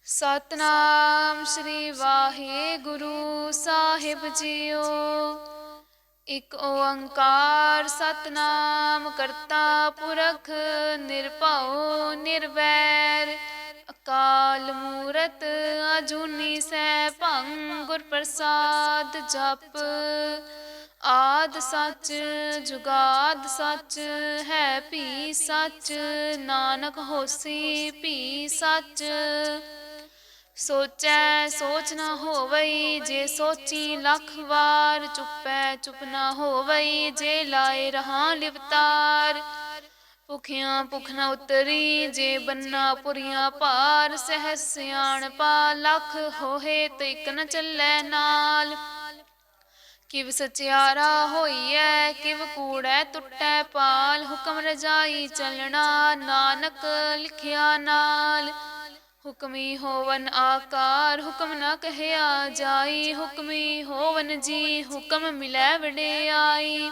ਸਤਨਾਮ ਸ੍ਰੀ ਵਾਹਿਗੁਰੂ ਸਾਹਿਬ JIO. ਇਕ ਓੰਕਾਰ ਸਤਨਾਮ ਕਰਤਾ ਪੁਰਖ ਨਿਰਭਉ ਨਿਰਵੈਰ ਅਕਾਲ ਮੂਰਤ ਅਜੂਨੀ ਸੈਭੰ ਗੁਰ ਪ੍ਰਸਾਦ ਜਪ। ਆਦਿ ਸੱਚ ਜੁਗਾਦ ਸੱਚ ਹੈ ਭੀ ਸੱਚ ਨਾਨਕ ਹੋਸੀ ਭੀ ਸੱਚ। ਸੋਚੈ ਸੋਚ ਨਾ ਹੋਵਈ ਜੇ ਸੋਚੀ ਲੱਖ ਵਾਰ ਚੁੱਪੈ ਚੁੱਪ ਨਾ ਹੋਵਈ ਜੇ ਲਾਏ ਰਹਾ ਲਿਵਤਾਰ। ਭੁਖਿਆਂ ਭੁਖ ਨਾ ਉਤਰੀ ਜੇ ਬੰਨਾ ਪੁਰੀਆਂ ਭਾਰ ਸਹਿ ਸਿਆਣਪਾ ਲੱਖ ਹੋਏ ਤੇ ਇਕ ਨ ਚੱਲੈ ਨਾਲ। ਕਿਵ ਸਚਿਆਰਾ ਹੋਈਐ ਕਿਵ ਕੂੜੈ ਟੁੱਟੈ ਪਾਲ ਹੁਕਮ ਰਜਾਈ ਚੱਲਣਾ ਨਾਨਕ ਲਿਖਿਆ ਨਾਲ। ਹੁਕਮੀ ਹੋਵਨ ਆਕਾਰ ਹੁਕਮ ਨ ਕਹਿਆ ਜਾਈ ਹੁਕਮੀ ਹੋਵਨ ਜੀ ਹੁਕਮ ਮਿਲੈ ਵਡਿਆਈ।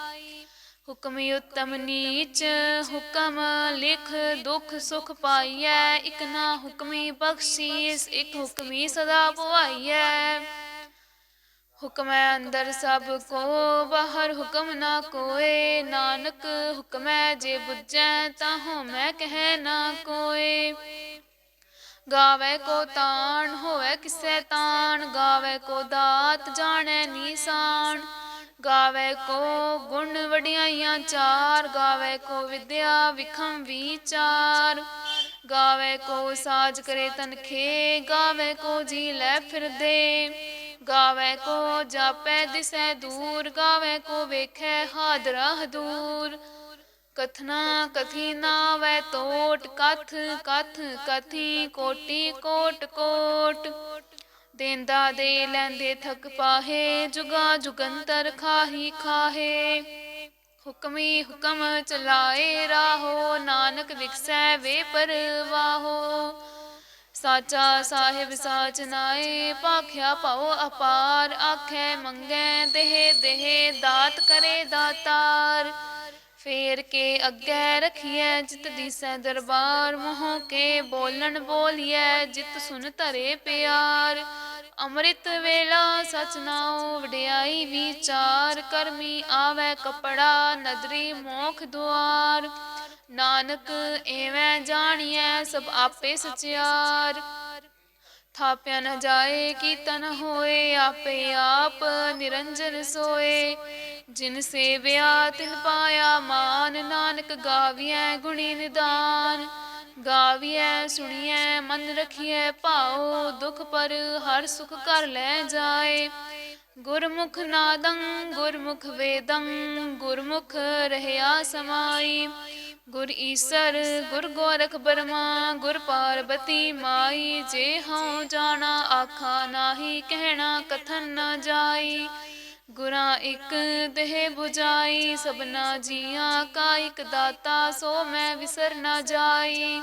ਹੁਕਮੀ ਉੱਤਮ ਨੀਚ ਹੁਕਮ ਲਿਖ ਦੁਖ ਸੁਖ ਪਾਈਐ ਇਕ ਨਾ ਹੁਕਮੀ ਬਖਸ਼ੀਸ ਇਕ ਹੁਕਮੀ ਸਦਾ ਭਵਾਈਐ। ਹੁਕਮੈ ਅੰਦਰ ਸਭ ਕੋ ਬਾਹਰ ਹੁਕਮ ਨਾ ਕੋਏ ਨਾਨਕ ਹੁਕਮੈ ਜੇ ਬੁੱਝੈ ਤਾਂ ਹੋਮੈ ਕਹਿ ਨਾ ਕੋਏ। ਗਾਵੈ ਕੋ ਤਾਣ ਹੋਵੈ ਕਿਸੈ ਤਾਣ ਗਾਵੈ ਕੋ ਦਾਤ ਜਾਣੈ ਨੀਸਾਨ। ਗਾਵੈ ਕੋ ਗੁਣ ਵਡਿਆਈਆਂ ਚਾਰ ਗਾਵੈ ਕੋ ਵਿਦਿਆ ਵਿਖਮ ਵੀਚਾਰ। ਗਾਵੈ ਕੋ ਸਾਜ ਕਰੇ ਤਨਖੇ ਗਾਵੈ ਕੋ ਜੀ ਲੈ ਫਿਰਦੇ। ਗਾਵੈ ਕੋ ਜਾਪੈ ਦਿਸੈ ਦੂਰ ਗਾਵੈ ਕੋ ਵੇਖੈ ਹਾਦਰਾ ਹਦੂਰ। ਕਥਨਾ ਕਥੀ ਨਾਵੈ ਤੋਟ ਕਥ ਕਥ ਕਥੀ ਕੋਟੀ ਕੋਟ ਕੋਟ। ਦੇਂਦਾ ਦੇ ਲੈਂਦੇ ਥਕ ਪਾਹੇ ਜੁਗਾ ਜੁਗੰਤਰ ਖਾਹੀ ਖਾਹੇ। ਹੁਕਮੀ ਹੁਕਮ ਚਲਾਏ ਰਾਹੋ ਨਾਨਕ ਵਿਖਸੈ ਵੇ ਪਰਵਾਹੋ। ਸਾਚਾ ਸਾਹਿਬ ਸਾਚ ਨਾਏ ਭਾਖਿਆ ਭਉ ਅਪਾਰ ਆਖੈ ਮੰਗੈ ਦੇਹ ਦੇਹ ਦਾਤ ਕਰੇ ਦਾਤਾਰ। ਫੇਰ ਕੇ ਅੱਗੇ ਰਖੀਐ ਜਿਤ ਦੀਸੈ ਦਰਬਾਰ ਮੂੰਹ ਕੇ ਬੋਲਣ ਬੋਲੀਐ ਜਿਤ ਸੁਨ ਧਰੇ ਪਿਆਰ। ਅੰਮ੍ਰਿਤ ਵੇਲਾ ਸਚ ਨਾਉ ਵਡਿਆਈ ਵੀਚਾਰ ਕਰਮੀ ਆਵੈ ਕਪੜਾ ਨਦਰੀ ਮੋਖ ਦੁਆਰ। ਨਾਨਕ ਏਵੈ ਜਾਣੀਐ ਸਭ ਆਪੇ ਸਚਿਆਰ। ਥਾਪਿਆ ਨ ਜਾਏ ਕੀਤਾ ਨ ਹੋਏ ਆਪੇ ਆਪ ਨਿਰੰਜਨ ਸੋਏ। ਜਿਨ ਸੇਵਿਆ ਤਿਨ ਪਾਇਆ ਮਾਨ ਨਾਨਕ ਗਾਵੀਐ ਗੁਣੀ ਨਿਦਾਨ। ਗਾਵੀਐ ਸੁਣੀਐ ਮਨ ਰਖੀਐ ਭਾਉ ਦੁਖ ਪਰ ਹਰ ਸੁਖ ਘਰ ਲੈ ਜਾਏ। ਗੁਰਮੁਖ ਨਾਦੰ ਗੁਰਮੁਖ ਵੇਦੰ ਗੁਰਮੁਖ ਰਹਿਆ ਸਮਾਈ। ਗੁਰ ਈਸਰ ਗੁਰ ਗੋਰਖ ਬਰਮਾ ਗੁਰ ਪਾਰਬਤੀ ਮਾਈ। ਜੇ ਹਉ ਜਾਣਾ ਆਖਾ ਨਾਹੀ ਕਹਿਣਾ ਕਥਨ ਨ ਜਾਈ। ਗੁਰਾਂ ਇਕ ਦੇਹ 부ਜਾਈ ਸਭਨਾ ਜੀਆਂ ਕਾ ਇਕ ਦਾਤਾ ਸੋ ਮੈਂ ਵਿਸਰ ਨ ਜਾਈ।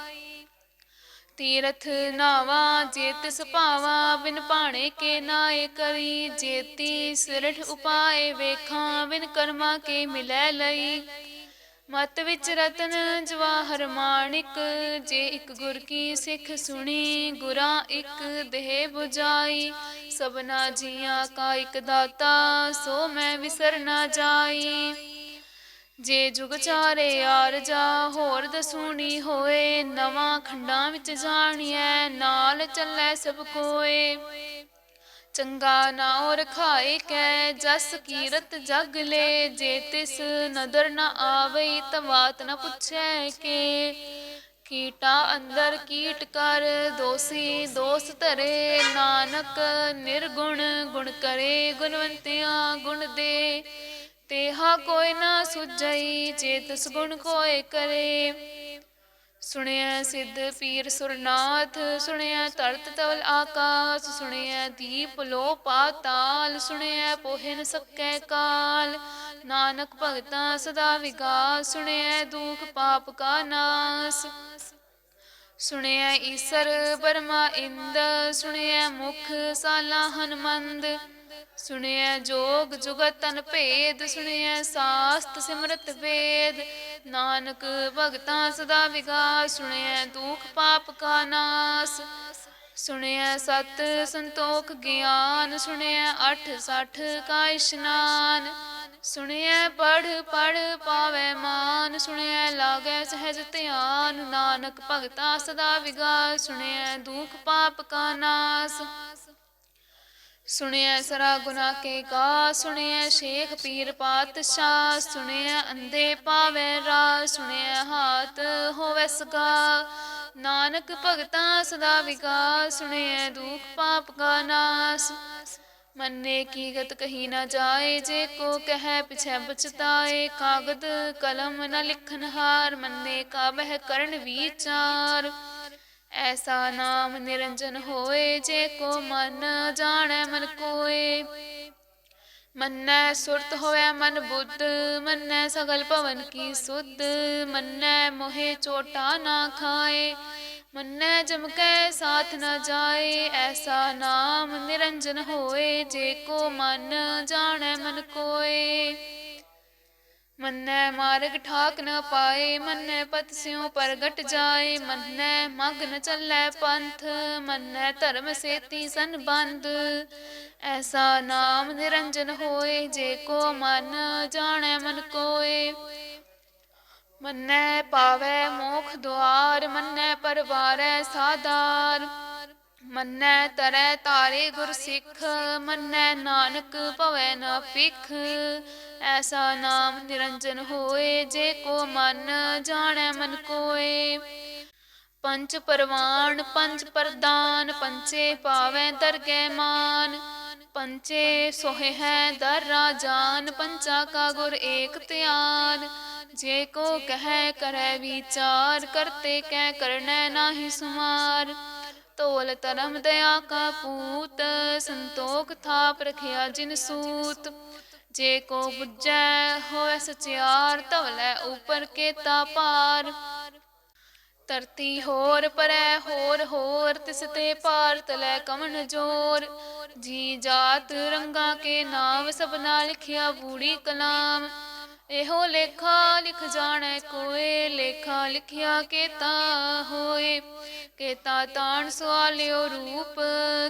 ਤੀਰਥ ਨਾਵਾ ਜੇ ਤਿਸ ਭਾਵਾ ਬਿਨ ਭਾਣੇ ਕੇ ਨਾਏ ਕਰੀ। ਜੇਤੀ ਸਿਰਠ ਉਪਾਏ ਵੇਖਾਂ ਬਿਨ ਕਰਮਾ ਕੇ ਮਿਲੈ ਲਈ। ਮਤ ਵਿੱਚ ਰਤਨ ਜਵਾਹਰ ਮਾਣਿਕ ਜੇ ਇਕ ਗੁਰ ਕੀ ਸਿੱਖ ਸੁਣੀ। ਗੁਰਾਂ ਇਕ ਦੇਹ 부ਜਾਈ ਸਭਨਾ ਜੀਆਂ ਕਾ ਇਕ ਦਾਤਾ ਸੋ ਮੈਂ ਵਿਸਰ ਨ ਜਾਈ। ਜੇ ਜੁਗ ਚਾਰੇ ਆਰਜਾ ਹੋਰ ਦਸੂਣੀ ਹੋਏ ਨਵਾਂ ਖੰਡਾਂ ਵਿੱਚ ਜਾਣੀਐ ਨਾਲ ਚੱਲੈ ਸਭ ਕੋਏ। ਚੰਗਾ ਨਾਉ ਰਖਾਏ ਕੈ ਜਸ ਕੀਰਤ ਜਗ ਲੈ ਜੇ ਤਿਸ ਨਦਰ ਨ ਆਵਈ ਤਵਾਤ ਨ ਪੁੱਛੈ ਕੇ। ਕੀਟਾ ਅੰਦਰ ਕੀਟ ਕਰ ਦੋਸੀ ਦੋਸ ਧਰੇ ਨਾਨਕ ਨਿਰਗੁਣ ਗੁਣ ਕਰੇ ਗੁਣਵੰਤਿਆਂ ਗੁਣ ਦੇ। ਤੇਹਾ ਕੋਈ ਨਾ ਸੁਝਈ ਜੇ ਤਿਸ ਗੁਣ ਕੋਇ ਕਰੇ। ਸੁਣਿਐ ਸਿੱਧ ਪੀਰ ਸੁਰਨਾਥ ਸੁਣਿਐ ਧਰਤ ਤਵਲ ਆਕਾਸ। ਸੁਣਿਐ ਦੀਪ ਲੋ ਪਾਤਾਲ ਸੁਣਿਐ ਪੋਹਿ ਨ ਸਕੈ ਕਾਲ। ਨਾਨਕ ਭਗਤਾਂ ਸਦਾ ਵਿਗਾਸ ਸੁਣਿਐ ਦੂਖ ਪਾਪ ਕਾ ਨਾਸ। ਸੁਣਿਐ ਈਸਰ ਬਰਮਾ ਇੰਦ ਸੁਣਿਐ ਮੁਖ ਸਾਲਾ ਹਨਮੰਦ। ਸੁਣਿਐ ਜੋਗ ਜੁਗਤ ਤਨ ਭੇਦ ਸੁਣਿਐ ਸਾਸਤ ਸਿਮਰਤ ਵੇਦ। ਨਾਨਕ ਭਗਤਾਂ ਸਦਾ ਵਿਗਾਸ ਸੁਣਿਐ ਦੁਖ ਪਾਪ ਕਾ ਨਾਸ। ਸੁਣਿਐ ਸਤ ਸੰਤੋਖ ਗਿਆਨ, ਸੁਣਿਐ 68 ਕਾ ਇਸ਼ਨਾਨ। ਸੁਣਿਐ ਪੜ੍ਹ ਪੜ੍ਹ ਪਾਵੈ ਮਾਨ, ਸੁਣਿਐ ਲਾਗੈ ਸਹਿਜ ਧਿਆਨ। ਨਾਨਕ ਭਗਤਾ ਸਦਾ ਵਿਗਾਸ, ਸੁਣਿਐ ਦੁਖ ਪਾਪ ਕਾ ਨਾਸ। ਸੁਣਿਐ ਸਰਾ ਗੁਨਾ ਕੇ ਗਾ, ਸੁਣਿਐ ਸ਼ੇਖ ਪੀਰ ਪਾਤਸ਼ਾਹ। ਸੁਣਿਐ ਅੰਧੇ ਪਾਵੈ ਰਾਹ, ਸੁਣਿਐ ਹਾਥ ਹੋਵੈ ਸਗਾ। ਨਾਨਕ ਭਗਤਾ ਸਦਾ ਵਿਗਾਸ, ਸੁਣਿਐ ਦੁਖ ਪਾਪ ਕਾ ਨਾਸ। ਮੰਨੇ ਕੀ ਗਤ ਕਹੀ ਨਾ ਜਾਏ, ਜੇ ਕੋ ਕਹਿ ਪਿਛੈ ਬਚਤਾਏ। ਕਾਗਦ ਕਲਮ ਨ ਲਿਖਨ ਹਾਰ, ਮੰਨੇ ਕਾ ਬਹਿ ਕਰਨ ਵਿਚਾਰ। ਐਸਾ ਨਾਮ ਨਿਰੰਜਨ ਹੋਏ, ਜੇ ਕੋ ਮਨ ਜਾਣੈ ਮਨ ਕੋਏ। ਮੰਨੈ ਸੁਰਤ ਹੋਵੈ ਮਨ ਬੁੱਧ, ਮੰਨੈ ਸਗਲ ਭਵਨ ਕੀ ਸੁਧ। ਮੰਨੈ ਮੋਹਿ ਚੋਟਾ ਨਾ ਖਾਏ, ਮੰਨੈ ਜਮ ਕੈ ਸਾਥ ਨ ਜਾਏ। ਐਸਾ ਨਾਮ ਨਿਰੰਜਨ ਹੋਏ, ਜੇ ਕੋ ਮਨ ਜਾਣੈ ਮਨ ਕੋਏ। ਮੰਨੈ ਮਾਰਗ ਠਾਕ ਨ ਪਾਏ, ਮੰਨੈ ਪਤ ਸਿਉ ਪ੍ਰਗਟ ਜਾਏ। ਮੰਨੈ ਮਗ ਨ ਚੱਲੈ ਪੰਥ, ਮੰਨੈ ਧਰਮ ਸੇਤੀ ਸੰਬੰਧ। ਐਸਾ ਨਾਮ ਨਿਰੰਜਨ ਹੋਏ, ਜੇ ਕੋ ਮਨ ਜਾਣੈ ਮਨ ਕੋਏ। ਮੰਨੈ ਪਾਵੈ ਮੋਖ ਦੁਆਰ, ਮੰਨੈ ਪਰਵਾਰੈ ਸਾਧਾਰ। ਮੰਨੈ ਤਰੈ ਤਾਰੇ ਗੁਰ ਸਿੱਖ, ਮੰਨੈ ਨਾਨਕ ਭਵੈ ਨ ਭਿਖ। ਐਸਾ ਨਾਮ ਨਿਰੰਜਨ ਹੋਏ, ਜੇ ਕੋ ਮਨ ਜਾਣੈ ਮਨ ਕੋਏ। ਪੰਚ ਪਰਵਾਣ ਪੰਚ ਪ੍ਰਦਾਨ, ਪੰਚੇ ਪਾਵੈ ਦਰਗਹਿ ਮਾਨ। ਪੰਚੇ ਸੋਹਿਐ ਦਰ ਰਾਜਾਨ, ਪੰਚਾ ਕਾ ਗੁਰ ਏਕ ਧਿਆਨ। ਜੇ ਕੋ ਕਹਿ ਕਰੈ ਵਿਚਾਰ, ਕਰਤੇ ਕੈ ਕਰਨੈ ਨਾਹੀ ਸੁਮਾਰ। ਧੌਲ ਧਰਮ ਦਇਆ ਕਾ ਪੂਤ, ਸੰਤੋਖ ਥਾਪ ਰਖਿਆ ਜਿਨ ਸੂਤ। ਜੇ ਕੋ ਬੁੱਝੈ ਹੋਇ ਸਚਿਆਰ, ਧਵਲੈ ਉਪਰ ਕੇਤਾ ਪਾਰ। ਧਰਤੀ ਹੋਰ ਪਰੈ ਹੋਰ ਹੋਰ, ਤਿਸ ਤੇ ਪਾਰ ਤਲੈ ਕਵਣ ਜੋਰ। ਜੀ ਜਾਤ ਰੰਗਾ ਕੇ ਨਾਮ, ਸਭਨਾ ਲਿਖਿਆ ਬੂੜੀ ਕਲਾਮ। ਇਹੋ ਲੇਖਾ ਲਿਖ ਜਾਣੈ ਕੋਇ, ਲੇਖਾ ਲਿਖਿਆ ਕੇਤਾ ਹੋਏ। ਕੇਤਾ ਤਾਣ ਸੁਆਲਿਓ ਰੂਪ,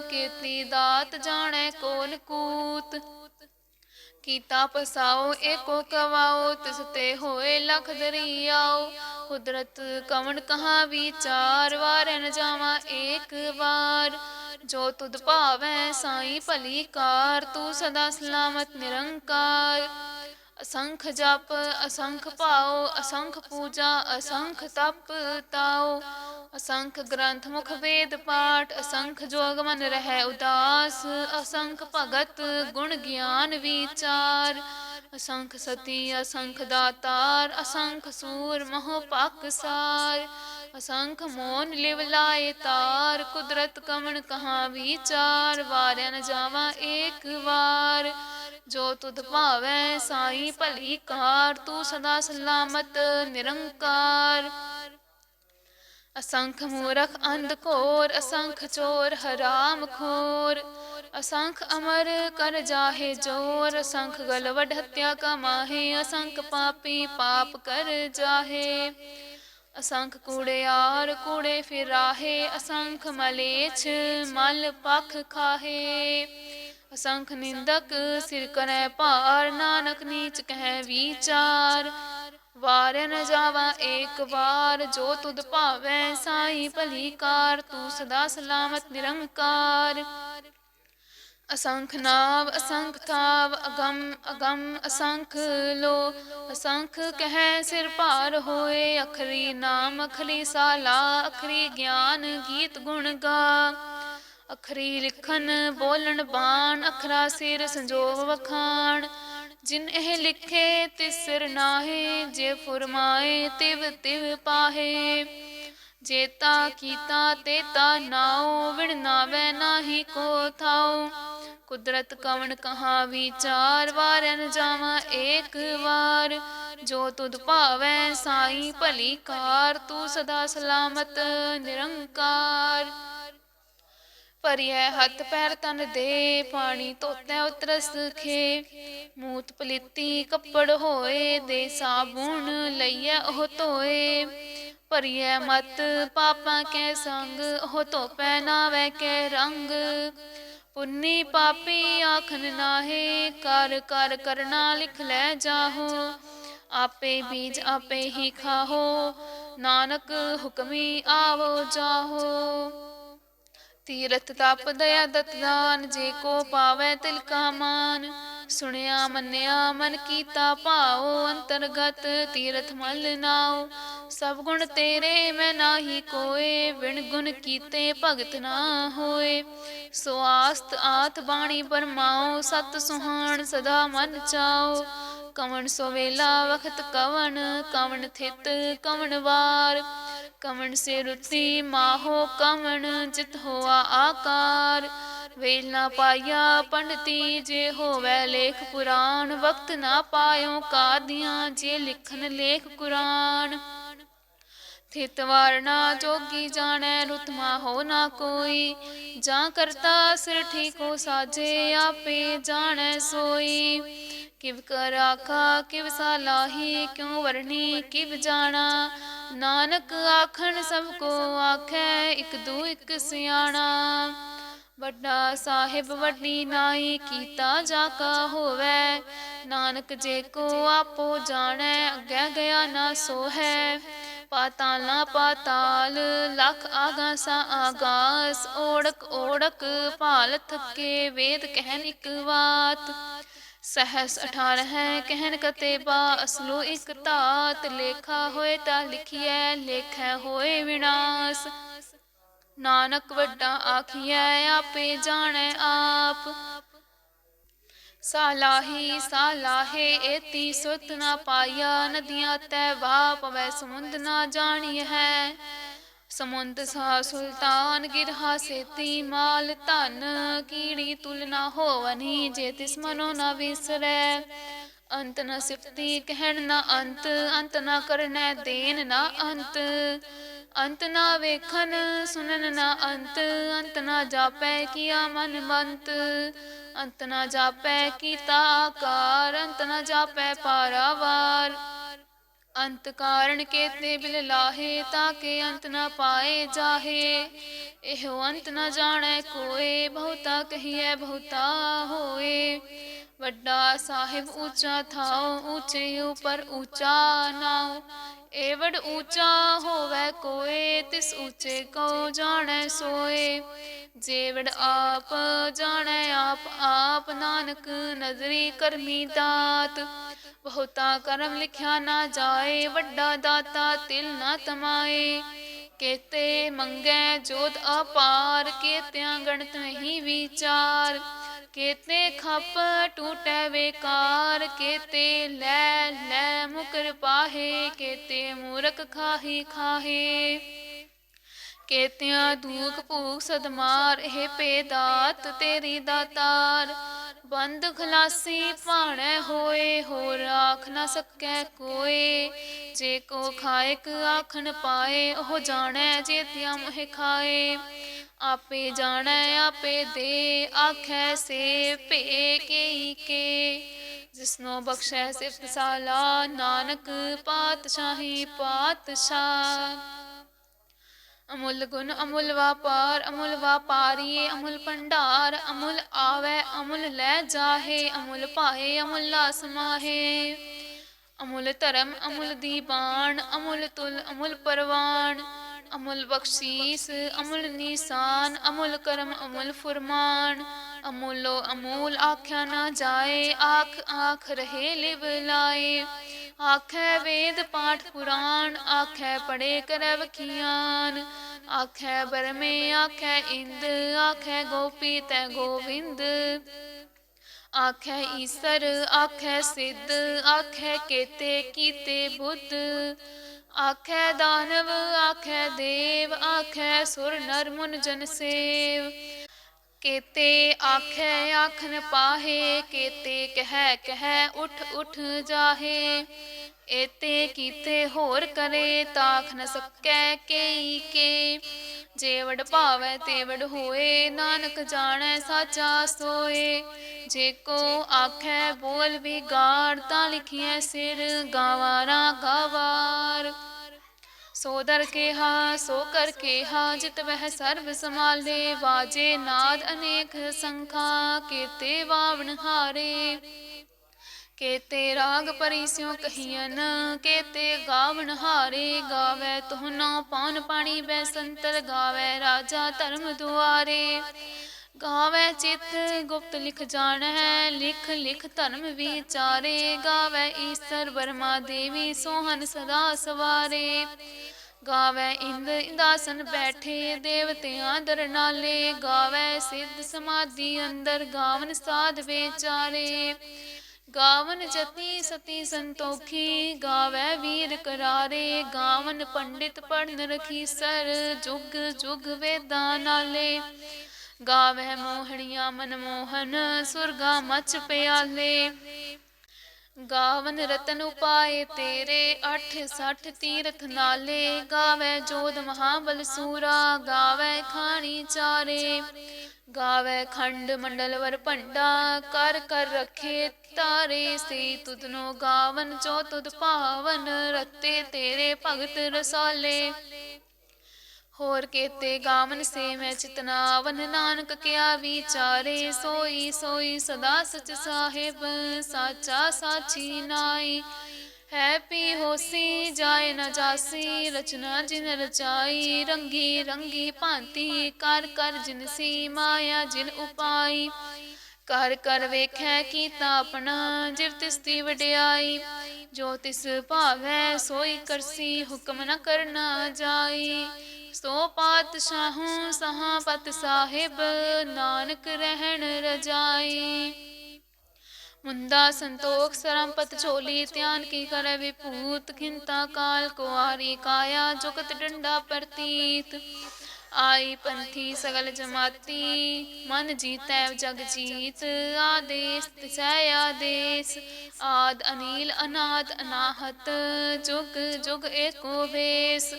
ਕੇਤੀ ਦਾਤ ਜਾਣੈ ਕੋਨ ਕੂਤ। ਕੀਤਾ ਪਸਾਓ ਏਕੋ ਕਵਾਓ, ਤਿਸ ਤੇ ਹੋਏ ਲਖ ਦਰੀਆਓ। ਕੁਦਰਤ ਕਵਣ ਕਹਾ ਵਿਚਾਰ, ਵਾਰੈ ਨ ਜਾਵਾ ਏਕ ਵਾਰ। ਜੋ ਤੁਧ ਭਾਵੈ ਸਾਈ ਭਲੀ ਕਾਰ, ਤੂੰ ਸਦਾ ਸਲਾਮਤ ਨਿਰੰਕਾਰ। ਅਸੰਖ ਜਪ ਅਸੰਖ ਭਾਉ, ਅਸੰਖ ਪੂਜਾ ਅਸੰਖ ਤਪ ਤਾਉ। ਅਸੰਖ ਗ੍ਰੰਥ ਮੁਖ ਵੇਦ ਪਾਠ, ਅਸੰਖ ਜੋਗ ਮਨ ਰਹਿ ਉਦਾਸ। ਅਸੰਖ ਭਗਤ ਗੁਣ ਗਿਆਨ ਵਿਚਾਰ, ਅਸੰਖ ਸਤੀ ਅਸੰਖ ਦਾਤਾਰ। ਅਸੰਖ ਸੂਰ ਮੋਹ ਪਾਕਸਾਰ, ਅਸੰਖ ਮੋਨ ਲਿਵ ਲਾਏ ਤਾਰ। ਕੁਦਰਤ ਕਵਣ ਕਹਾ ਵਿਚਾਰ, ਵਾਰੈ ਨ ਜਾਵਾ ਏਕ ਵਾਰ। ਜੋ ਤੁਧ ਭਾਵੈ ਸਾਈ ਭਲੀ ਕਾਰ, ਤੂੰ ਸਦਾ ਸਲਾਮਤ ਨਿਰੰਕਾਰ। ਅਸੰਖ ਮੂਰਖ ਅੰਧ ਘੋਰ, ਅਸੰਖ ਚੋਰ ਹਰਾਮ ਖੋਰ। ਅਸੰਖ ਅਮਰ ਕਰ ਜਾਹੇ ਜੋਰ, ਅਸੰਖ ਗਲ ਵਡ ਹੱਤਿਆ ਕਮਾਹੇ। ਅਸੰਖ ਪਾਪੀ ਪਾਪ ਕਰ ਜਾਹੇ, ਅਸੰਖ ਕੂੜਿਆਰ ਕੂੜੇ ਫਿਰਾਹੇ। ਅਸੰਖ ਮਲੇਛ ਮਲ ਪਖ ਖਾਹੇ, ਅਸੰਖ ਨਿੰਦਕ ਸਿਰ ਕਰੈ ਭਾਰ। ਨਾਨਕ ਨੀਚ ਕਹਿ ਵਿਚਾਰ, ਵਾਰੈ ਨ ਜਾਵਾ ਏਕ ਵਾਰ। ਜੋ ਤੁਧ ਭਾਵੈ ਸਾਈ ਭਲੀ ਕਾਰ, ਤੂੰ ਸਦਾ ਸਲਾਮਤ ਨਿਰੰਕਾਰ। ਅਸੰਖ ਨਾਵ ਅਸੰਖ ਥਾਵ, ਅਗਮ ਅਗਮ ਅਸੰਖ ਲੋ। ਅਸੰਖ ਕਹਿ ਸਿਰ ਭਾਰ ਹੋਏ, ਅਖਰੀ ਨਾਮ ਅਖਰੀ ਸਾਲਾ। ਅਖਰੀ ਗਿਆਨ ਗੀਤ ਗੁਣ ਗਾ, ਅਖਰੀ ਲਿਖਨ ਬੋਲਣ ਬਾਣ। ਅਖਰਾ ਸਿਰ ਸੰਜੋਗ ਵਖਾਣ, ਜਿਨ ਇਹ ਲਿਖੇ ਤਿਸ ਸਿਰ ਨਾਹੇ। ਜੇ ਫੁਰਮਾਏ ਤਿਵ ਤਿਵ ਪਾਹੇ, ਜੇਤਾ ਕੀਤਾ ਤੇਤਾ ਨਾਉ। ਵਿਣ ਨਾਵੈ ਨਾਹੀ ਕੋ ਥਾਉ, ਕੁਦਰਤ ਕਵਣ ਕਹਾ ਵਿਚਾਰ। ਵਾਰੈ ਨ ਜਾਵਾ ਏਕ ਵਾਰ। ਜੋ ਤੁਧ ਭਾਵੈ ਸਾਈ ਭਲੀ ਕਾਰ, ਤੂੰ ਸਦਾ ਸਲਾਮਤ ਨਿਰੰਕਾਰ। ਭਰੀਐ ਹੱਥ ਪੈਰ ਤਨ ਦੇ, ਪਾਣੀ ਧੋਤੈ ਉਤਰਸ ਖੇ। ਮੂਤ ਪਲੀਤੀ ਕੱਪੜ ਹੋਏ, ਦੇ ਸਾਬੁਣ ਲਈਐ ਉਹ ਧੋਏ। ਭਰੀਐ ਮਤ ਪਾਪਾਂ ਕੈ ਸੰਗ, ਉਹ ਧੋਪੈ ਨਾਵੈ ਕੈ ਰੰਗ। ਪੁੰਨੀ ਪਾਪੀ ਆਖਨ ਨਾਹੀ, ਕਰ ਕਰ ਕਰਨਾ ਲਿਖ ਲੈ ਜਾਹੋ। ਆਪੇ ਬੀਜ ਆਪੇ ਹੀ ਖਾਹੋ, ਨਾਨਕ ਹੁਕਮੀ ਆਵੋ ਜਾਹੋ। ਤੀਰਥ ਤਪ ਦਇਆ ਦਤ ਦਾਨ, ਜੇ ਕੋ ਪਾਵੈ ਤਿਲ ਕਾ ਮਾਨ। ਸੁਣਿਆ ਮੰਨਿਆ ਮਨ ਕੀਤਾ ਭਾਉ, ਅੰਤਰਗਤ ਤੀਰਥ ਮਲ ਨਾਉ। ਸਭ ਗੁਣ ਤੇਰੇ ਮੈਂ ਨਾਹੀ ਕੋਏ, ਬਿਨ ਗੁਣ ਕੀਤੇ ਭਗਤ ਨਾ ਹੋਏ। ਸੋ ਆਸਤ ਆਤ ਬਾਣੀ ਬਰਮਾਉ, ਸਤ ਸੁਹਾਣ ਸਦਾ ਮਨ ਚਾਉ। ਕਵਣ ਸੋ ਵੇਲਾ ਵਖਤ ਕਵਣ, ਕਵਣ ਥਿਤ ਕਵਣ ਵਾਰ। ਕਵਣ ਸੇ ਰੁਤੀ ਮਾਹੋ ਕਵਣ, ਜਿਤ ਹੋਆ ਆਕਾਰ। ਵੇਲ ਨਾ ਪਾਇਆ ਪੰਡਤੀ, ਜੇ ਹੋਵੈ ਲੇਖ ਪੁਰਾਣ। ਵਕਤ ਨਾ ਪਾਇਓ ਕਾਦੀਆਂ, ਜੇ ਲਿਖਨ ਲੇਖ ਕੁਰਾਨ। ਥਿਤ ਵਾਰ ਨਾ ਜੋਗੀ ਜਾਣੈ, ਰੁਤ ਮਾਹੋ ਨਾ ਕੋਈ। ਜਾਂ ਕਰਤਾ ਸਿਰ ਠੀਕੋ ਸਾਜੇ, ਆਪੇ ਜਾਣੈ ਸੋਈ। ਕਿਵ ਕਰ ਆਖਾ ਕਿਵ ਸਾਲਾਹੀ, ਕਿਉ ਵਰਣੀ ਕਿਵ ਜਾਣਾ। ਨਾਨਕ ਆਖਣ ਸਭ ਕੋ ਆਖੈ, ਇਕ ਦੂ ਇਕ ਸਿਆਣਾ। ਵੱਡਾ ਸਾਹਿਬ ਵੱਡੀ ਨਾਈ, ਕੀਤਾ ਜਾ ਕਾ ਹੋਵੈ। ਨਾਨਕ ਜੇ ਕੋ ਆਪੋ ਜਾਣੈ, ਅੱਗੇ ਗਿਆ ਨਾ ਸੋ ਹੈ। ਪਾਤਾਲ ਨਾ ਪਾਤਾਲ, ਲਖ ਆਗਾਸਾ ਆਗਾਸ। ਓੜਕ ਓੜਕ ਭਾਲ ਥਕੇ, ਵੇਦ ਕਹਿਨ ਇਕ ਵਾਤ। ਸਹਸ 18 ਕਹਿਨ ਕਤੇਬਾ, ਅਸਲੋ ਇਕ ਧਾਤ। ਲੇਖਾ ਹੋਏ ਤਾਂ ਲਿਖੀਐ, ਲੇਖੈ ਹੋਏ ਵਿਨਾਸ਼। ਨਾਨਕ ਵੱਡਾ ਆਖੀਐ, ਆਪੇ ਜਾਣੈ ਆਪ। ਸਾਲਾਹੀ ਸਾਲਾਹੇ ਏਤੀ, ਸੁਰਤ ਨਾ ਪਾਇਆ। ਨਦੀਆਂ ਤੈ ਵਾਹ ਪਵੈ, ਸਮੁੰਦ ਨਾ ਜਾਣੀਐ। ਸਮੁੰਦ ਸਾ ਸੁਲਤਾਨ, ਗਿਰਹਾ ਸੇਤੀ ਮਾਲ ਧਨ। ਕੀੜੀ ਤੁਲ ਨਾ ਹੋਵਨੀ, ਜੇ ਤਿਸ ਮਨੋ ਨਾ ਵਿਸਰੈ। ਅੰਤ ਨ ਸਿਫਤੀ ਕਹਿਣ ਨਾ ਅੰਤ, ਅੰਤ ਨਾ ਕਰਨੈ ਦੇਨ ਨਾ ਅੰਤ। ਅੰਤ ਨਾ ਵੇਖਨ ਸੁਨਨ ਨਾ ਅੰਤ, ਅੰਤ ਨਾ ਜਾਪੈ ਕੀਆ ਮਨ ਮੰਤ। ਅੰਤ ਨਾ ਜਾਪੈ ਕੀਤਾ ਆਕਾਰ, ਅੰਤ ਨਾ ਜਾਪੈ ਪਾਰਾਵਾਰ। ਅੰਤ ਕਾਰਨ ਕੇਤੇ ਬਿਲ ਲਾਹੇ, ਤਾਕੇ ਅੰਤ ਨਾ ਪਾਏ ਜਾਹੇ। ਇਹੋ ਅੰਤ ਨਾ ਜਾਣੈ ਕੋਏ, ਬਹੁਤਾ ਕਹੀਐ ਬਹੁਤਾ ਹੋਏ। ਵੱਡਾ ਸਾਹਿਬ ਊਚਾ ਥਾਉ, ਊਚੇ ਉਪਰ ਊਚਾ ਨਾਉ। ਏਵੜ ਊਚਾ ਹੋਵੈ ਕੋਏ, ਤਿਸ ਊਚੇ ਕੋ ਜਾਣੈ ਸੋਏ। ਜੇਵੜ ਆਪ ਜਾਣੈ ਆਪ ਆਪ, ਨਾਨਕ ਨਦਰੀ ਕਰਮੀ ਦਾਤ। ਬਹੁਤਾ ਕਰਮ ਲਿਖਿਆ ਨਾ ਜਾਏ, ਵੱਡਾ ਦਾਤਾ ਤਿਲ ਨਾ ਤਮਾਏ। ਕੇਤੇ ਮੰਗੈ ਜੋਤ ਅਪਾਰ, ਕੇਤਿਆਂ ਗਣਤ ਨਹੀਂ ਵਿਚਾਰ। ਕੇਤੇ ਖਪ ਟੂਟੈ ਵੇਕਾਰ, ਕੇਤੇ ਲੈ ਲੈ ਮੁਕਰ ਪਾਹੇ। ਕੇਤੇ ਮੂਰਖ ਖਾਹੀ ਖਾਹੇ, ਕੇਤਿਆਂ ਦੂਖ ਭੂਖ ਸਦਮਾਰ। ਇਹ ਭੇ ਦਾਤ ਤੇਰੀ ਦਾਤਾਰ। ਬੰਦ ਖਲਾਸੀ ਭਾਣੈ ਹੋਏ, ਹੋਰ ਆਖ ਨਾ ਸਕੈ ਕੋਏ। ਜੇ ਕੋ ਖਾਇਕ ਆਖਣ ਪਾਏ, ਉਹ ਜਾਣੈ ਜੇਤਿਆ ਮੋਹਿ ਖਾਏ। ਆਪੇ ਜਾਣੈ ਆਪੇ ਦੇ, ਆਖੈ ਸੇ ਭੇ ਕੇਈ ਕੇ। ਜਿਸਨੋ ਬਖਸ਼ੈ ਸਿਫਤ ਸਾਲਾ, ਨਾਨਕ ਪਾਤਸ਼ਾਹੀ ਪਾਤਸ਼ਾਹ। ਅਮੁੱਲ ਗੁਣ ਅਮੁੱਲ ਵਾਪਾਰ, ਅਮੁੱਲ ਵਾਪਾਰੀਏ ਅਮੁੱਲ ਭੰਡਾਰ। ਅਮੁੱਲ ਆਵੈ ਅਮੁੱਲ ਲੈ ਜਾਹੇ, ਅਮੁੱਲ ਭਾਏ ਅਮੁੱਲਾ ਸਮਾਹੇ। ਅਮੁੱਲ ਧਰਮ ਅਮੁੱਲ ਦੀਬਾਨ, ਅਮੁੱਲ ਤੁਲ ਅਮੁੱਲ ਪਰਵਾਨ। ਅਮੁੱਲ ਬਖਸ਼ੀਸ ਅਮੁੱਲ ਨੀਸਾਨ, ਅਮੁੱਲ ਕਰਮ ਅਮੁੱਲ ਫੁਰਮਾਨ। ਅਮੁੱਲੋ ਅਮੂਲ ਆਖਿਆ ਨਾ ਜਾਏ, ਆਖ ਆਖ ਰਹੇ ਲਿਵ ਲਾਏ। ਆਖੈ ਵੇਦ ਪਾਠ ਪੁਰਾਣ, ਆਖੈ ਪੜੇ ਕਰੈ ਵਖਿਆਨ। ਆਖੈ ਬਰਮੇ ਆਖੈ ਇੰਦ, ਆਖੈ ਗੋਪੀ ਤੈ ਗੋਵਿੰਦ। ਆਖੈ ਈਸਰ ਆਖੈ ਸਿੱਧ, ਆਖੈ ਕੇਤੇ ਕੀਤੇ ਬੁੱਧ। ਆਖੈ ਦਾਨਵ ਆਖੈ ਦੇਵ, ਆਖੈ ਸੁਰ ਨਰ ਮੁਨ ਜਨ ਸੇਵ। ਕੇਤੇ ਆਖੈ ਆਖਨ ਪਾਹੇ, ਕੇਤੇ ਕਹਿ ਕਹਿ ਉਠ ਉਠ ਜਾਹੇ। ਏਤੇ ਕੀਤੇ ਹੋਰ ਕਰੇ, ਤਾਖ ਨ ਸਕੈ ਕੇਈ ਕੇ। ਜੇਵੜ ਭਾਵੈ ਤੇਵੜ ਹੋਏ, ਨਾਨਕ ਜਾਣੈ ਸਾਚਾ ਸੋਏ। ਜੇ ਕੋ ਆਖੈ ਬੋਲ ਵਿਗਾੜ, ਤਾਂ ਲਿਖੀਐ ਸਿਰ ਗਾਵਾਰਾ ਗਾਵਾਰ। ਸੋ ਦਰ ਕੇਹਾ ਸੋ ਕਰ ਕੇਹਾ ਜਿਤ ਵਹਿ ਸਰਬ ਸਮਾਲੇ। ਵਾਜੇ ਨਾਦ ਅਨੇਕ ਸੰਖਾ ਕੇਤੇ ਵਾਵਣ ਹਾਰੇ। ਕੇਤੇ ਰਾਗ ਪਰੀ ਸਿਉ ਕਹੀਅਨ ਕੇਤੇ ਗਾਵਣ ਹਾਰੇ। ਗਾਵੈ ਤੁਹਨੋ ਪੌਨ ਪਾਣੀ ਬੈ ਸੰਤਰ ਗਾਵੈ ਰਾਜਾ ਧਰਮ ਦੁਆਰੇ। ਗਾਵੈ ਚਿਤ ਗੁਪਤ ਲਿਖ ਜਾਣੈ ਲਿਖ ਲਿਖ ਧਰਮ ਵਿਚਾਰੇ। ਗਾਵੈ ਈਸਰ ਬਰਮਾ ਦੇਵੀ ਸੋਹਨ ਸਦਾ ਸਵਾਰੇ। ਗਾਵੈ ਇੰਦਰ ਇੰਦਾਸਨ ਬੈਠੇ ਦੇਵਤਿਆਂ ਦਰ ਨਾਲੇ। ਗਾਵੈ ਸਿੱਧ ਸਮਾਧੀ ਅੰਦਰ ਗਾਵਨ ਸਾਧ ਵਿਚਾਰੇ। ਗਾਵਨ ਜਤੀ ਸਤੀ ਸੰਤੋਖੀ ਗਾਵੈ ਵੀਰ ਕਰਾਰੇ। ਗਾਵਨ ਪੰਡਿਤ ਪੜਨ ਰਖੀਸਰ ਜੁਗ ਜੁਗ ਵੇਦਾਂ ਨਾਲੇ। ਗਾਵੈ ਮੋਹਣੀਆਂ ਮਨਮੋਹਨ ਸੁਰਗਾ ਮਚ ਪਿਆਲੇ। ਗਾਵਨ ਰਤਨ ਉਪਾਏ ਤੇਰੇ 68 ਤੀਰਥ ਨਾਲੇ। ਗਾਵੈ ਜੋਧ ਮਹਾਬਲ ਸੂਰਾ ਗਾਵੈ ਖਾਣੀ ਚਾਰੇ। ਗਾਵੈ ਖੰਡ ਮੰਡਲ ਵਰ ਭੰਡਾ ਕਰ ਕਰ ਰੱਖੇ ਤਾਰੇ। ਸੇ ਤੁਧਨੋ ਗਾਵਨ ਜੋ ਤੁਧ ਭਾਵਨ ਰਤੇ ਤੇਰੇ ਭਗਤ ਰਸਾਲੇ। ਹੋਰ ਕੇਤੇ ਗਾਵਨ ਸੇ ਮੈਂ ਚਿਤਨਾਵਨ ਨਾਨਕ ਕਿਆ ਵਿਚਾਰੇ। ਸੋਈ ਸੋਈ ਸਦਾ ਸਚ ਸਾਹਿਬ ਸਾਚਾ ਸਾਚੀ ਨਾਈ। ਹੈ ਪੀ ਹੋਸੀ ਜਾਏ ਨ ਜਾਸੀ ਰਚਨਾ ਜਿਨ ਰਚਾਈ। ਰੰਗੀ ਰੰਗੀ ਭਾਂਤੀ ਕਰ ਕਰ ਜਿਨਸੀ ਮਾਇਆ ਜਿਨ ਉਪਾਈ। ਕਰ ਕਰ ਵੇਖੈ ਕੀਤਾ ਆਪਣਾ ਜਿਵ ਤਿਸ ਦੀ ਵਡਿਆਈ। ਜੋ ਤਿਸ ਭਾਵੈ ਸੋਈ ਕਰਸੀ ਹੁਕਮ ਨ ਕਰਨਾ ਜਾਈ। ਸੋ ਪਾਤਸ਼ਾਹੂ ਸਹਾ ਪਤ ਸਾਹਿਬ ਨਾਨਕ ਰਹਿਣ ਰਜਾਈ। ਮੁੰਦਾ ਸੰਤੋਖ ਸਰੰਪਤ ਝੋਲੀ ਧਿਆਨ ਕੀ ਕਰੈ ਵਿਭੂਤ। ਖਿੰਤਾ ਕਾਲ ਕੁਆਰੀ ਕਾਇਆ ਜੁਗਤ ਡੰਡਾ ਪ੍ਰਤੀਤ। ਆਈ ਪੰਥੀ ਸਗਲ ਜਮਾਤੀ ਮਨ ਜੀਤੈ ਜਗ ਜੀਤ। ਆਦੇਸ ਤਿਸੈ ਆਦੇਸ ਆਦ ਅਨੀਲ ਅਨਾਦ ਅਨਾਹਤ ਜੁਗ ਜੁਗ ਏਕੋ ਵੇਸ।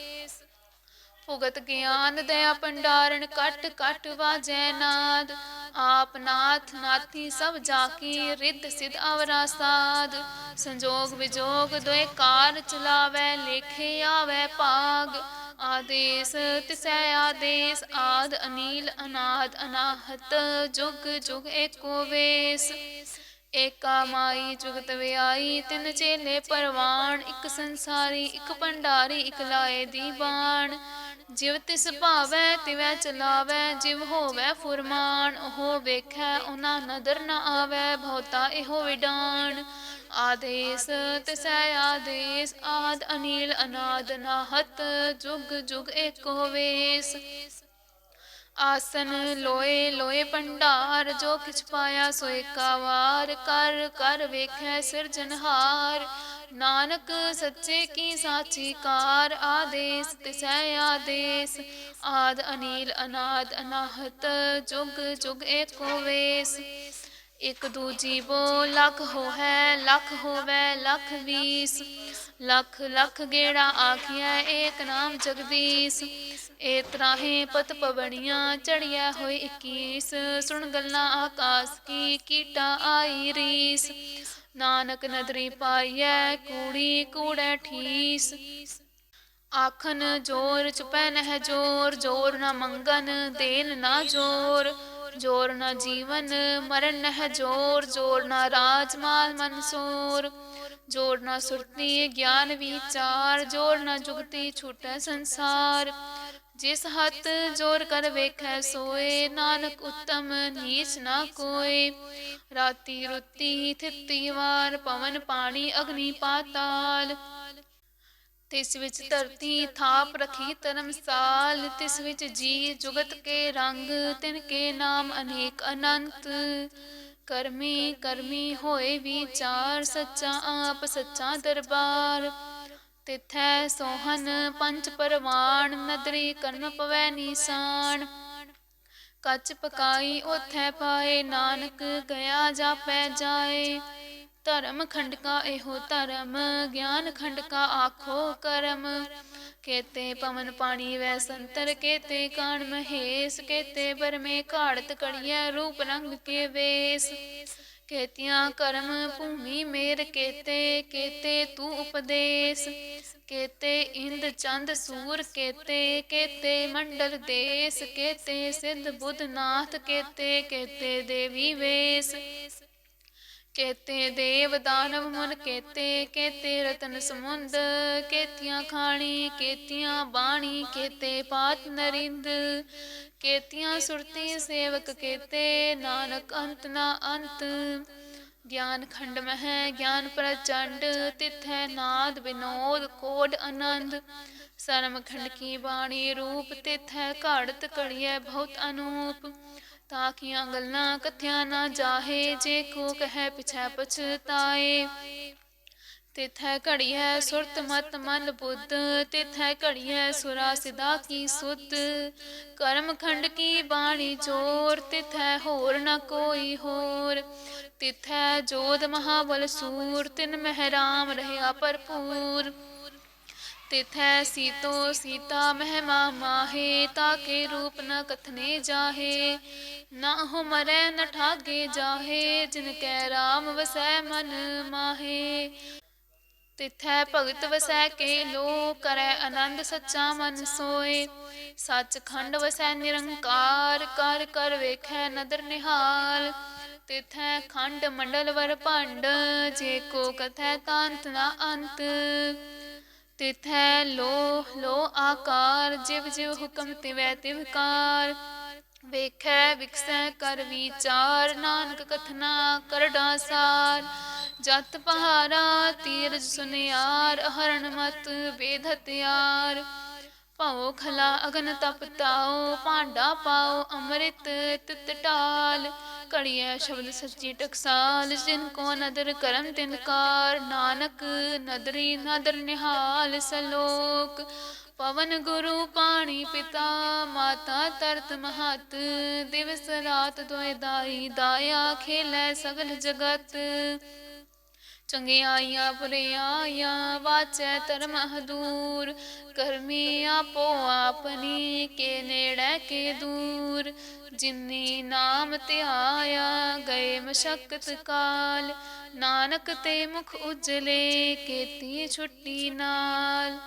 ਭੁਗਤ ਗਿਆਨ ਦਇਆ ਭੰਡਾਰਨ ਕਟ ਕਟ ਵਾਜੈ ਨਾਦ। ਆਪ ਨਾਥ ਨਾਥੀ ਸਭ ਜਾਕੀ ਰਿੱਧ ਸਿਧ ਅਵਰਾ ਸਾਧ। ਸੰਜੋਗ ਵਿਜੋਗ ਦੋਇ ਕਾਰ ਚਲਾਵੈ ਲੇਖੇ ਆਵੈ ਭਾਗ। ਆਦੇਸ ਤਿਸੈ ਆਦੇਸ ਆਦ ਅਨੀਲ ਅਨਾਦ ਅਨਾਹਤ ਜੁਗ ਜੁਗ ਏਕੋ ਵੇਸ। ਏਕਾ ਮਾਈ ਜੁਗਤ ਵਿਆਈ ਤਿੰਨ ਚੇਲੇ ਪਰਵਾਣ। ਇੱਕ ਸੰਸਾਰੀ ਇੱਕ ਭੰਡਾਰੀ ਇੱਕ ਲਾਏ ਦੀਵਾਨ। ਜਿਵ ਤਿਸ ਭਾਵੈ ਤਿਵੈ ਚਲਾਵੈ ਜਿਵ ਹੋਵੈ ਫੁਰਮਾਨ। ਉਹ ਵੇਖੈ ਉਹਨਾਂ ਨਦਰ ਨ ਆਵੈ ਬਹੁਤਾ ਇਹੋ ਵਿਡਾਣ। ਆਦੇਸ ਤਿਸੈ ਆਦੇਸ ਆਦ ਅਨੀਲ ਅਨਾਦ ਅਨਾਹਤ ਜੁਗ ਜੁਗ ਏਕੋ ਵੇਸ। ਆਸਨ ਲੋਏ ਲੋਏ ਭੰਡਾਰ ਜੋ ਕਿਛ ਪਾਇਆ ਸੋ ਏਕਾ ਵਾਰ। ਕਰ ਕਰ ਵੇਖੈ ਸਿਰਜਨਹਾਰ ਨਾਨਕ ਸੱਚੇ ਕੀ ਸਾਚੀ ਕਾਰ। ਆਦੇਸ ਤਿਸੈ ਆਦੇਸ ਆਦ ਅਨੀਲ ਅਨਾਦ ਅਨਾਹਤ ਜੁਗ ਜੁਗ ਏਕੋ ਵੇਸ। ਇਕ ਦੂਜੀ ਬੋ ਲੱਖ ਹੋਹੈ ਲੱਖ ਹੋਵੈ ਲੱਖ ਵੀਸ। ਲੱਖ ਲੱਖ ਗੇੜਾ ਆਖਿਐ ਏਕ ਨਾਮ ਜਗਦੀਸ਼। ਏ ਤਰਾਹੇ ਪਤ ਪਵਣੀਆਂ ਚੜਿਆ ਹੋਏ 21। ਸੁਣ ਗੱਲਾਂ ਆਕਾਸ ਕੀ ਕੀਟਾ ਆਈ ਰੀਸ। ਨਾਨਕ ਨਦਰੀ ਪਾਈਐ ਕੂੜੀ ਕੂੜੈ ਠੀਸ। ਆਖਨ ਜੋਰ ਚੁਪੈ ਨਹਿ ਜੋਰ ਜੋਰ ਨ ਮੰਗਨ ਦੇਨ ਨਾ ਜੋਰ। ਜੋਰ ਨ ਜੀਵਨ ਮਰਨ ਨਹਿ ਜੋਰ ਜੋਰ ਨ ਰਾਜ ਮਾਲ ਮਨਸੂਰ। ਜੋਰ ਨ ਸੁਰਤੀ ਗਿਆਨ ਵਿਚਾਰ ਜੋਰ ਨ ਜੁਗਤੀ ਛੂਟੈ ਸੰਸਾਰ। ਜਿਸ ਹੱਥ ਜੋਰ ਕਰ ਵੇਖੈ ਸੋਏ ਨਾਨਕ ਉੱਤਮ ਨੀਚ ਨਾ ਕੋਇ। ਰਾਤੀ ਰੁੱਤੀ ਥਿਤੀ ਵਾਰ ਪਵਨ ਪਾਣੀ ਅਗਨੀ ਪਾਤਾਲ। ਤਿਸ ਵਿੱਚ ਧਰਤੀ ਥਾਪ ਰਖੀ ਧਰਮਸਾਲ। ਤਿਸ ਵਿੱਚ ਜੀ ਜੁਗਤ ਕੇ ਰੰਗ ਤਿਨ ਕੇ ਨਾਮ ਅਨੇਕ ਅਨੰਤ। ਕਰਮੀ ਕਰਮੀ ਹੋਏ ਵਿਚਾਰ ਸੱਚਾ ਆਪ ਸੱਚਾ ਦਰਬਾਰ। ਤਿਥੈ ਸੋਹਨ ਪੰਚ ਪਰਵਾਣ ਨਦਰੀ ਕਰਮ ਪਵੈ ਨੀਸਾਨ। ਕੱਚ ਪਕਾਈ ਓਥੈ ਪਾਏ ਨਾਨਕ ਗਿਆ ਜਾਪੈ ਜਾਏ। ਧਰਮ ਖੰਡਕਾ ਇਹੋ ਧਰਮ ਗਿਆਨ ਖੰਡਕਾ ਆਖੋ ਕਰਮ। ਕੇਤੇ ਪਵਨ ਪਾਣੀ ਵੈ ਸੰਤਰ ਕੇਤੇ ਕਾਣ ਮਹੇਸ਼। ਕੇਤੇ ਬਰਮੇ ਘਾੜਤ ਕੜੀਐ ਰੂਪ ਰੰਗ ਕੇ ਵੇਸ। ਕੇਤੀਆਂ ਕਰਮ ਭੂਮੀ ਮੇਰ ਕੇਤੇ ਕੇਤੇ ਤੂੰ ਉਪਦੇਸ। केते इंद चंद सूर केते, केते मंडल देश, केते सिद्ध बुध नाथ, केते केते देवी वेश, केते देव दानव मुन केते, केते रतन समुंद, केतियां खाणी केतियां बाणी, केते पात नरिंद, केतियां सुरती सेवक केते, नानक अंत ना अंत। ज्ञान खंड मह ज्ञान प्रचंड, तिथै नाद विनोद कोड आनंद, सरम खंड की बाणी रूप, तिथै घाड़त घड़ियै बहुत अनूप, ताकियां गल्लां कथ्या ना जाहे, जे को कह पिछै पछताए, तिथै घड़ियै सुरत मत मन बुद्ध, तिथै घड़ियै सुरा सिदा की सुध, कर्म खंड की बाणी जोर, तिथै होर न कोई होर, तिथै जोध महाबल सूर, तिन मह राम रहया भरपूर, तिथै सीतो सीता महिमा माहे, ताके रूप न कथने जाहे, ना हो मरै न ठागे जाहे, जिनकै राम वसै मन माहे, तिथै भगत वसै के लो, करै आनंद सच्चा मन सोए, सचखंड वसै निरंकार, कर कर वेखै नदर निहाल, तिथै खंड मंडल वर भंड, जे को कथै तांत ना अंत, तिथै लोह लो आकार, जिव जिव हुकम तिवै तिवकार, वेखै विकसै कर विचार, नानक कथना कर डासार, जत पहारा तीरज सुनियार, हरण मत वेद हथियार, पाओ खला अगन तप ताओ, भांडा पाओ अमृत तित टाल, घड़ियै शब्द सच्ची टकसाल, जिनको नदर करम तिनकार, नानक नदरी नदर निहाल सलोक, पवन गुरु पाणी पिता, माता तरत महत, दिवस रात दोए दाई, दाया खेलै सगल जगत, चंगियाइयां बुरियाइयां वाचै धर्म हदूर, करमी आपो आपनी के नेड़ै के दूर, जिन्नी नाम ध्याया गए मशक्कत काल, नानक ते मुख उजले केती छुट्टी नाल।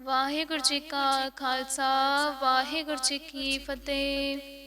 वाहिगुरू जी का खालसा वाहिगुरू जी की फतेह।